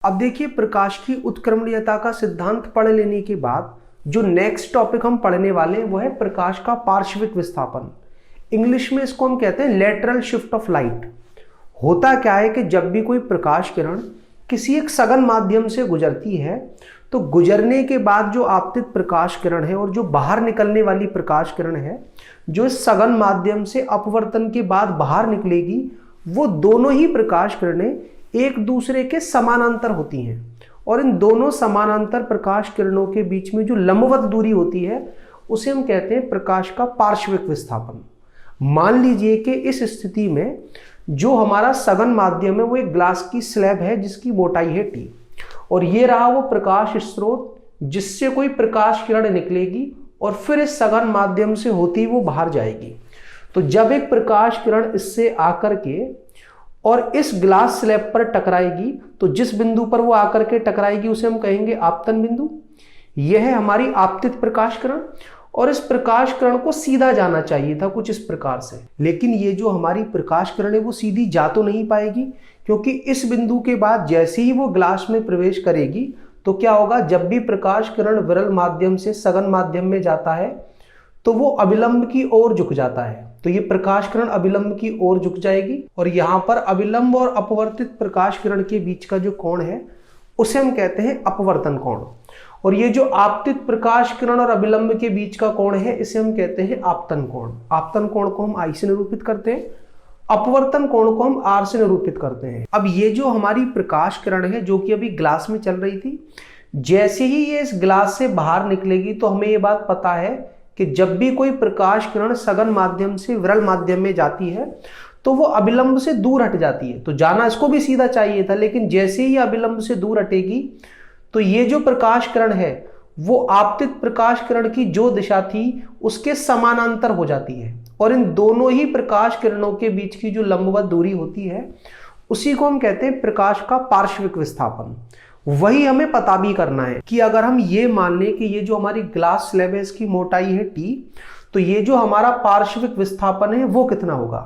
अब देखिए, प्रकाश की उत्क्रमणीयता का सिद्धांत पढ़ लेने के बाद जो नेक्स्ट टॉपिक हम पढ़ने वाले हैं वो है प्रकाश का पार्श्विक विस्थापन। इंग्लिश में इसको हम कहते हैं लेटरल शिफ्ट ऑफ लाइट। होता क्या है कि जब भी कोई प्रकाश किरण किसी एक सघन माध्यम से गुजरती है तो गुजरने के बाद जो आपतित प्रकाश किरण है और जो बाहर निकलने वाली प्रकाश किरण है जो इस सघन माध्यम से अपवर्तन के बाद बाहर निकलेगी, वो दोनों ही प्रकाश किरणें एक दूसरे के समानांतर होती हैं और इन दोनों समानांतर प्रकाश किरणों के बीच में जो लंबवत दूरी होती है उसे हम कहते हैं प्रकाश का पार्श्विक विस्थापन। मान लीजिए कि इस स्थिति में जो हमारा सघन माध्यम है वो एक ग्लास की स्लैब है जिसकी मोटाई है T और ये रहा वो प्रकाश स्रोत जिससे कोई प्रकाश किरण निकलेगी और फिर इस सघन माध्यम से होती वो बाहर जाएगी। तो जब एक प्रकाश किरण इससे आकर के और इस ग्लास स्लैब पर टकराएगी तो जिस बिंदु पर वो आकर के टकराएगी उसे हम कहेंगे आपतन बिंदु। यह है हमारी आपतित प्रकाश किरण और इस प्रकाश किरण को सीधा जाना चाहिए था कुछ इस प्रकार से, लेकिन ये जो हमारी प्रकाश किरण है वो सीधी जा तो नहीं पाएगी क्योंकि इस बिंदु के बाद जैसे ही वो ग्लास में प्रवेश करेगी तो क्या होगा, जब भी प्रकाश किरण विरल माध्यम से सघन माध्यम में जाता है तो वो अभिलंब की ओर झुक जाता है। तो ये प्रकाश किरण अभिलंब की ओर झुक जाएगी और यहाँ पर अभिलंब और अपवर्तित प्रकाश किरण के बीच का जो कोण है उसे हम कहते हैं अपवर्तन कोण। और ये जो आपतित प्रकाश किरण और अभिलंब के बीच का कोण है इसे हम कहते हैं आपतन कोण। आपतन कोण को हम I से निरूपित करते हैं, अपवर्तन कोण को हम R से निरूपित करते हैं। अब ये जो हमारी प्रकाश किरण है जो कि अभी ग्लास में चल रही थी, जैसे ही ये इस ग्लास से बाहर निकलेगी तो हमें ये बात पता है कि जब भी कोई प्रकाश किरण सघन माध्यम से विरल माध्यम में जाती है तो वो अभिलंब से दूर हट जाती है। तो जाना इसको भी सीधा चाहिए था, लेकिन जैसे ही अभिलंब से दूर हटेगी तो ये जो प्रकाश किरण है वो आपतित प्रकाश किरण की जो दिशा थी उसके समानांतर हो जाती है और इन दोनों ही प्रकाश किरणों के बीच की जो लंबवत दूरी होती है उसी को हम कहते हैं प्रकाश का पार्श्विक विस्थापन। वही हमें पता भी करना है कि अगर हम ये मान लें कि ये जो हमारी ग्लास स्लैब है इसकी मोटाई है T, तो ये जो हमारा पार्श्विक विस्थापन है वो कितना होगा।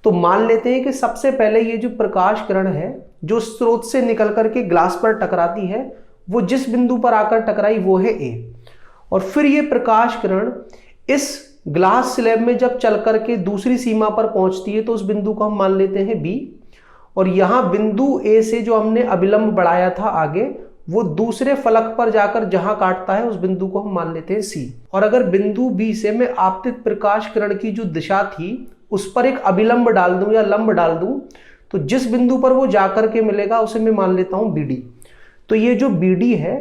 तो मान लेते हैं कि सबसे पहले ये जो प्रकाश किरण है जो स्रोत से निकल करके ग्लास पर टकराती है वो जिस बिंदु पर आकर टकराई वो है A और फिर ये प्रकाश किरण इस ग्लास स्लैब में जब चल करके दूसरी सीमा पर पहुंचती है तो उस बिंदु को हम मान लेते हैं B और यहां बिंदु A से जो हमने अभिलंब बढ़ाया था आगे वो दूसरे फलक पर जाकर जहां काटता है उस बिंदु को हम मान लेते हैं C। और अगर बिंदु B से मैं आपतित प्रकाश किरण की जो दिशा थी उस पर एक अभिलंब डाल दूं या लंब डाल दूं तो जिस बिंदु पर वो जाकर के मिलेगा उसे मैं मान लेता हूं BD। तो ये जो BD है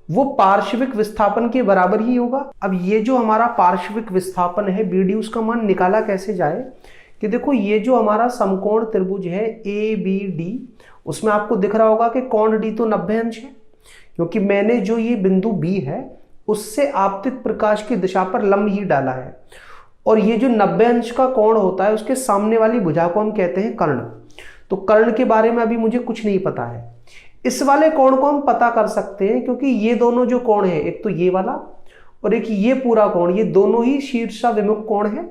वो पार्श्विक विस्थापन के बराबर ही होगा। अब ये जो हमारा पार्श्विक विस्थापन है BD उसका मान निकाला कैसे जाए कि देखो, ये जो हमारा समकोण त्रिभुज है ABD उसमें आपको दिख रहा होगा कि कोण D तो 90 अंश है क्योंकि मैंने जो ये बिंदु B है उससे आपतित प्रकाश की दिशा पर लंब ही डाला है और ये जो 90 अंश का कोण होता है उसके सामने वाली भुजा को हम कहते हैं कर्ण। तो कर्ण के बारे में अभी मुझे कुछ नहीं पता है। इस वाले कोण को हम पता कर सकते हैं क्योंकि ये दोनों जो कोण है, एक तो ये वाला और एक ये पूरा कोण, ये दोनों ही शीर्षाभिमुख कोण है।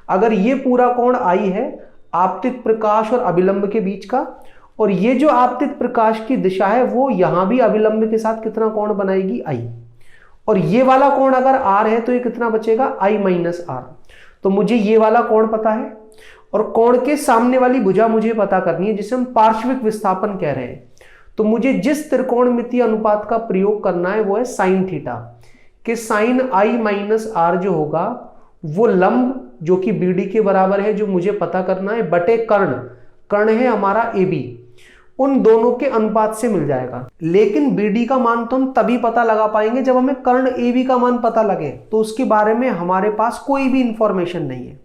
अगर ये पूरा कोण I है आपतित प्रकाश और अभिलंब के बीच का और ये जो आपतित प्रकाश की दिशा है वो यहां भी अभिलंब के साथ कितना कोण बनाएगी I और ये वाला कोण अगर R है तो ये कितना बचेगा I माइनस R। तो मुझे ये वाला कोण पता है और कोण के सामने वाली भुजा मुझे पता करनी है जिसे हम पार्श्विक विस्थापन कह रहे हैं। तो मुझे जिस त्रिकोणमितीय अनुपात का प्रयोग करना है वो है साइन थीटा कि साइन I माइनस R जो होगा वो लंब जो कि BD के बराबर है जो मुझे पता करना है बटे कर्ण, कर्ण है हमारा AB, उन दोनों के अनुपात से मिल जाएगा। लेकिन BD का मान तो हम तभी पता लगा पाएंगे जब हमें कर्ण AB का मान पता लगे, तो उसके बारे में हमारे पास कोई भी इंफॉर्मेशन नहीं है।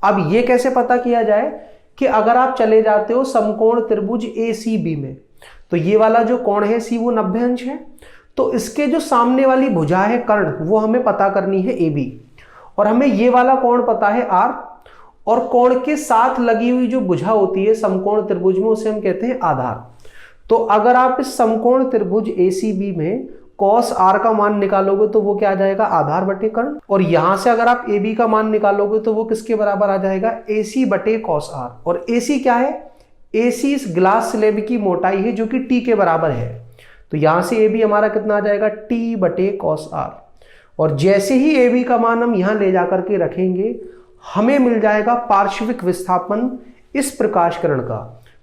अब ये कैसे पता किया जाए कि अगर आप चले जाते हो समकोण त्रिभुज ACB में तो ये वाला जो कोण है C वो 90 अंश है, तो इसके जो सामने वाली भुजा है कर्ण वो हमें पता करनी है AB और हमें ये वाला कोण पता है R और कोण के साथ लगी हुई जो भुजा होती है समकोण त्रिभुज में उसे हम कहते हैं आधार। तो अगर आप इस समकोण त्रिभुज ACB में cos R का मान निकालोगे तो वो क्या आ जाएगा आधार बटे कर्ण और यहां से अगर आप AB का मान निकालोगे तो वो किसके बराबर आ जाएगा AC बटे cos R। और AC क्या है, AC इस ग्लास स्लैब की मोटाई है जो कि T के बराबर है तो यहां से ए बी हमारा कितना आ जाएगा, टी बटे कॉस आर। और जैसे ही ए बी का मान हम यहां ले जाकर के रखेंगे, हमें मिल जाएगा पार्श्विक विस्थापन इस प्रकाशकरण का।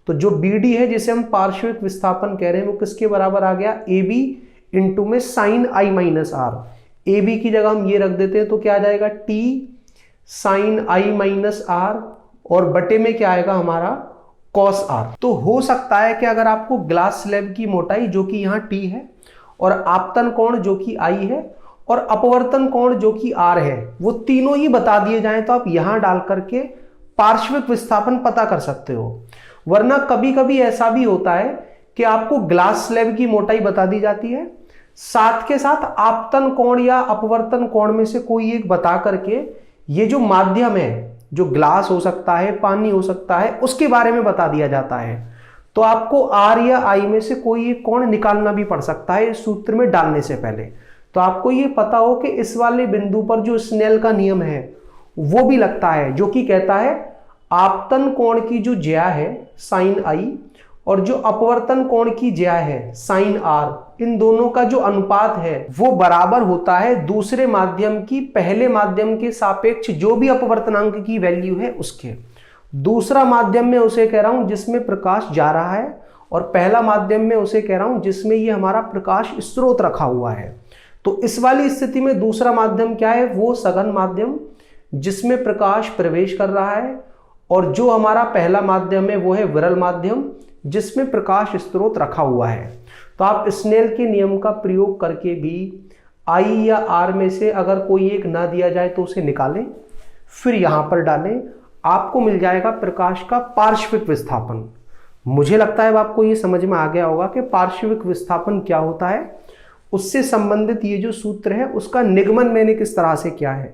तो जो बी डी है जिसे हम पार्श्विक विस्थापन कह रहे हैं, वो किसके बराबर आ गया, ए बी इंटू में sine I minus R. A B की जगह हम ये रख देते हैं तो क्या आ जाएगा, T sine I minus R, और बटे में क्या आएगा हमारा, कॉस आर। तो हो सकता है कि अगर आपको ग्लास स्लैब की मोटाई जो कि यहाँ टी है, और आपतन कोण जो कि आई है, और अपवर्तन कोण जो कि आर है, वो तीनों ही बता दिए जाएं तो आप यहां डाल करके पार्श्विक विस्थापन पता कर सकते हो। वरना कभी कभी ऐसा भी होता है कि आपको ग्लास स्लैब की मोटाई बता दी जाती है, साथ के साथ आपतन कोण या अपवर्तन कोण में से कोई एक बता करके ये जो माध्यम है, जो ग्लास हो सकता है, पानी हो सकता है, उसके बारे में बता दिया जाता है। तो आपको आर या आई में से कोई एक कोण निकालना भी पड़ सकता है इस सूत्र में डालने से पहले। तो आपको ये पता हो कि इस वाले बिंदु पर जो स्नेल का नियम है वो भी लगता है, जो कि कहता है आपतन कोण की जो ज्या है साइन आई, और जो अपवर्तन कोण की ज्या है साइन आर, इन दोनों का जो अनुपात है वो बराबर होता है दूसरे माध्यम की पहले माध्यम के सापेक्ष जो भी अपवर्तनांक की वैल्यू है उसके। दूसरा माध्यम में उसे कह रहा हूं जिसमें प्रकाश जा रहा है, और पहला माध्यम में उसे कह रहा हूं जिसमें ये हमारा प्रकाश स्रोत रखा हुआ है। तो इस वाली स्थिति में दूसरा माध्यम क्या है, वो सघन माध्यम जिसमें प्रकाश प्रवेश कर रहा है, और जो हमारा पहला माध्यम है वो है विरल माध्यम जिसमें प्रकाश स्रोत रखा हुआ है। तो आप स्नेल के नियम का प्रयोग करके भी आई या आर में से अगर कोई एक ना दिया जाए तो उसे निकालें, फिर यहां पर डालें, आपको मिल जाएगा प्रकाश का पार्श्विक विस्थापन। मुझे लगता है आपको ये समझ में आ गया होगा कि पार्श्विक विस्थापन क्या होता है, उससे संबंधित ये जो सूत्र है उसका निगमन मैंने किस तरह से किया है।